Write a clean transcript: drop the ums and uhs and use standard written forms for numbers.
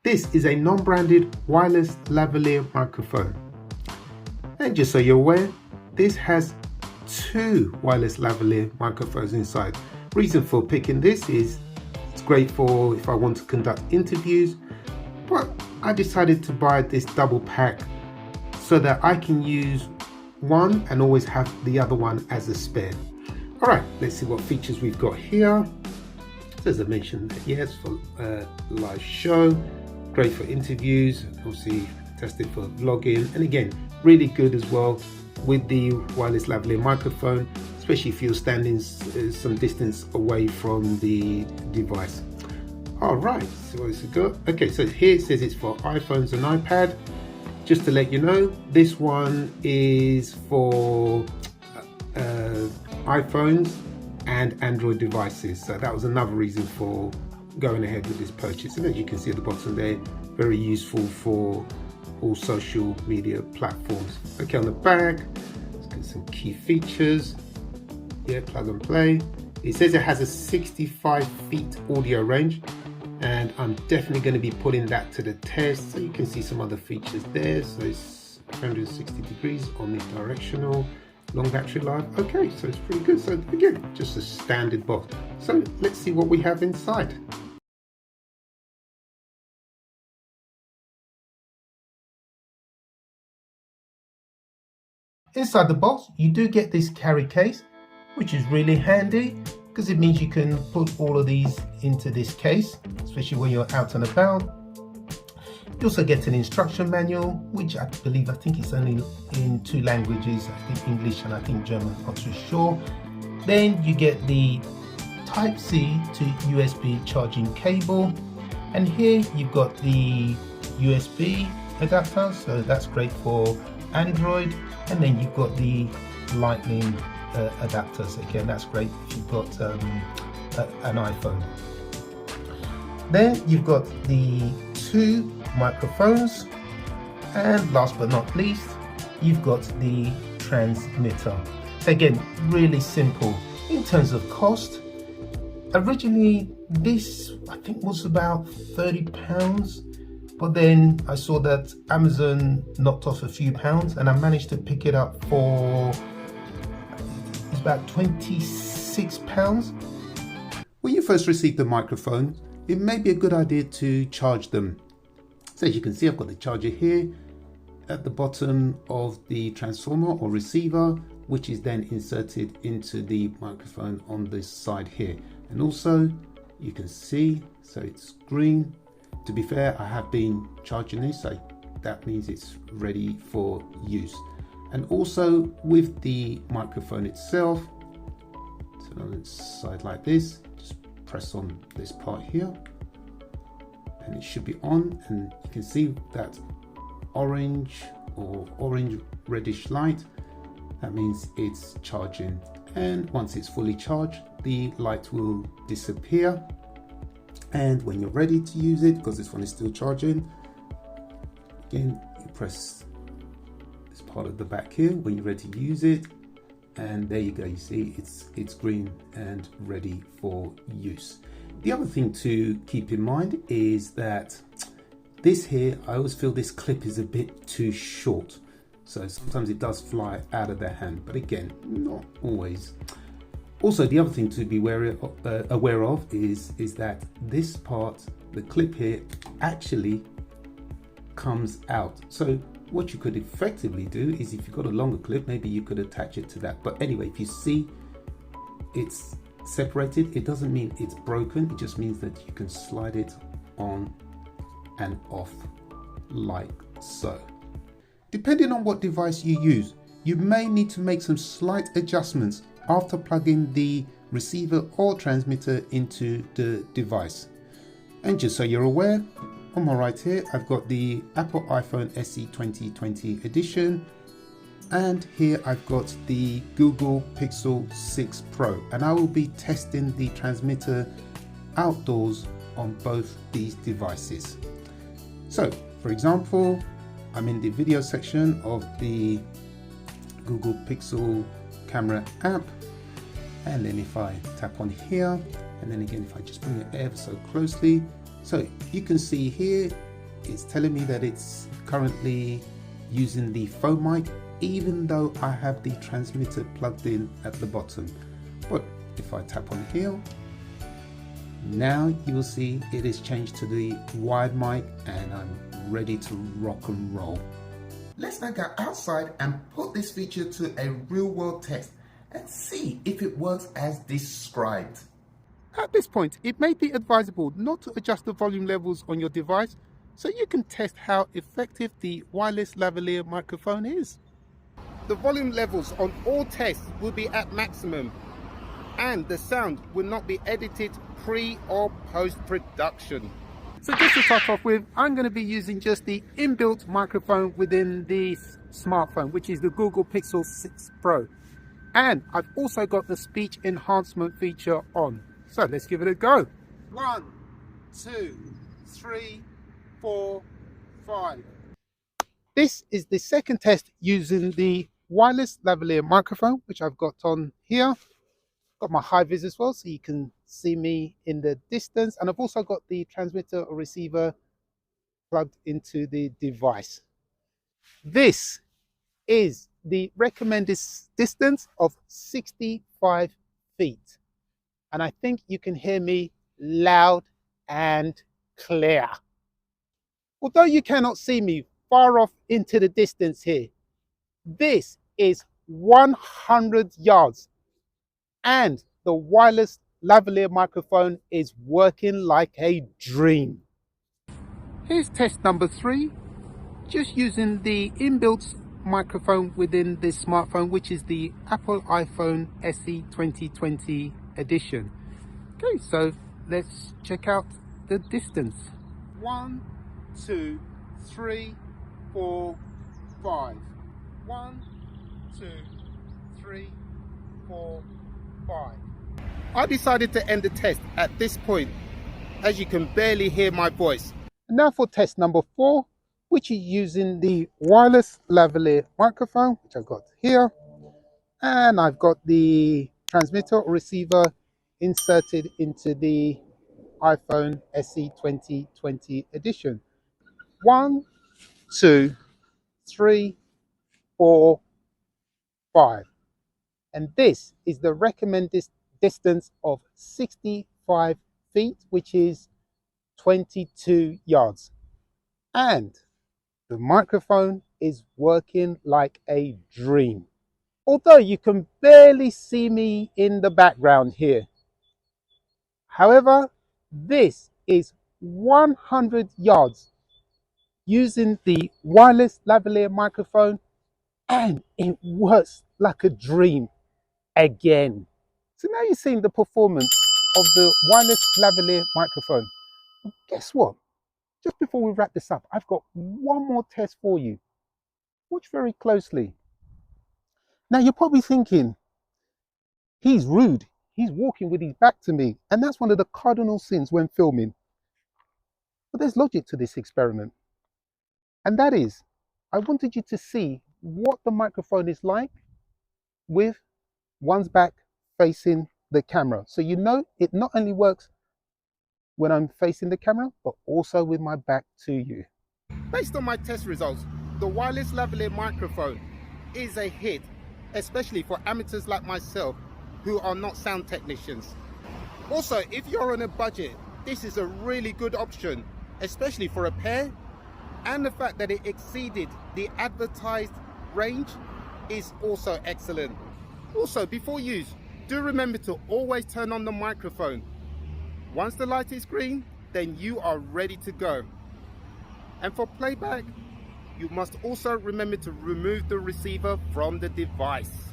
This is a non-branded wireless lavalier microphone. And just so you're aware, this has two wireless lavalier microphones inside. Reason for picking this is it's great for if I want to conduct interviews, but I decided to buy this double pack so that I can use one and always have the other one as a spare. All right, let's see what features we've got here. So as I mentioned, yes, for live show, great for interviews, obviously tested for vlogging, and again, really good as well with the wireless lavalier microphone, especially if you're standing some distance away from the device. All right, so what's it got? Okay, so here it says it's for iPhones and iPad. Just to let you know, this one is for iPhones and Android devices. So that was another reason for going ahead with this purchase. And as you can see at the bottom there, very useful for all social media platforms. Okay, on the back, let's get some key features. Yeah, plug and play. It says it has a 65 feet audio range, and I'm definitely going to be putting that to the test. So you can see some other features there. So it's 160 degrees omnidirectional, long battery life. Okay, so it's pretty good. So again, just a standard box. So let's see what we have inside. Inside the box, you do get this carry case, which is really handy because it means you can put all of these into this case, especially when you're out and about. You also get an instruction manual, which I think it's only in two languages, I think English and I think German, I'm not too sure. Then you get the Type-C to USB charging cable, and here you've got the USB adapter, so that's great for Android, and then you've got the Lightning adapters. Again, that's great if you've got an iPhone. Then you've got the two microphones, and last but not least, you've got the transmitter. So again, really simple. In terms of cost, originally this I think was about £30, but then I saw that Amazon knocked off a few pounds and I managed to pick it up for it's about £26. When you first receive the microphone, it may be a good idea to charge them. So as you can see, I've got the charger here at the bottom of the transformer or receiver, which is then inserted into the microphone on this side here. And also you can see, so it's green. To be fair, I have been charging this, so that means it's ready for use. And also with the microphone itself, so on its side like this, just press on this part here and it should be on, and you can see that orange or orange reddish light. That means it's charging, and once it's fully charged, the light will disappear. And when you're ready to use it, because this one is still charging, again you press this part of the back here when you're ready to use it, and there you go, you see it's green and ready for use. The other thing to keep in mind is that this here, I always feel this clip is a bit too short, so sometimes it does fly out of the hand, but again, not always. Also, the other thing to be aware of is that this part, the clip here, actually comes out. So what you could effectively do is, if you've got a longer clip, maybe you could attach it to that. But anyway, if you see it's separated, it doesn't mean it's broken. It just means that you can slide it on and off like so. Depending on what device you use, you may need to make some slight adjustments after plugging the receiver or transmitter into the device. And just so you're aware, on my right here I've got the Apple iPhone SE 2020 edition, and here I've got the Google Pixel 6 Pro, and I will be testing the transmitter outdoors on both these devices. So for example, I'm in the video section of the Google Pixel camera app, and then if I tap on here, and then again if I just bring it ever so closely, so you can see here it's telling me that it's currently using the phone mic, even though I have the transmitter plugged in at the bottom. But if I tap on here, now you will see it is changed to the wide mic and I'm ready to rock and roll. Let's now go outside and put this feature to a real world test and see if it works as described. At this point, it may be advisable not to adjust the volume levels on your device so you can test how effective the wireless lavalier microphone is. The volume levels on all tests will be at maximum and the sound will not be edited pre or post production. So just to start off with, I'm going to be using just the inbuilt microphone within the smartphone, which is the Google Pixel 6 Pro. And I've also got the speech enhancement feature on. So let's give it a go. 1, 2, 3, 4, 5. This is the second test using the wireless lavalier microphone, which I've got on here. Got my high vis as well, so you can see me in the distance. And I've also got the transmitter or receiver plugged into the device. This is the recommended distance of 65 feet. And I think you can hear me loud and clear. Although you cannot see me far off into the distance here, this is 100 yards and the wireless lavalier microphone is working like a dream. Here's test number 3, just using the inbuilt microphone within this smartphone, which is the Apple iPhone SE 2020 edition. Okay, so let's check out the distance. 1, 2, 3, 4, 5. 1, 2, 3, 4, 5. I decided to end the test at this point, as you can barely hear my voice. Now for test number 4, which is using the wireless lavalier microphone, which I've got here, and I've got the transmitter or receiver inserted into the iPhone SE 2020 edition. 1, 2, 3, 4, 5. And this is the recommended distance of 65 feet, which is 22 yards. And the microphone is working like a dream. Although you can barely see me in the background here. However, this is 100 yards using the wireless lavalier microphone, and it works like a dream again. So now you've seen the performance of the wireless lavalier microphone. But guess what? Just before we wrap this up, I've got one more test for you. Watch very closely. Now you're probably thinking, he's rude. He's walking with his back to me. And that's one of the cardinal sins when filming. But there's logic to this experiment. And that is, I wanted you to see what the microphone is like with one's back facing the camera. So you know it not only works when I'm facing the camera, but also with my back to you. Based on my test results, the wireless lavalier microphone is a hit, especially for amateurs like myself who are not sound technicians. Also, if you're on a budget, this is a really good option, especially for a pair, and the fact that it exceeded the advertised range is also excellent. Also, before use, do remember to always turn on the microphone. Once the light is green, then you are ready to go. And for playback, you must also remember to remove the receiver from the device.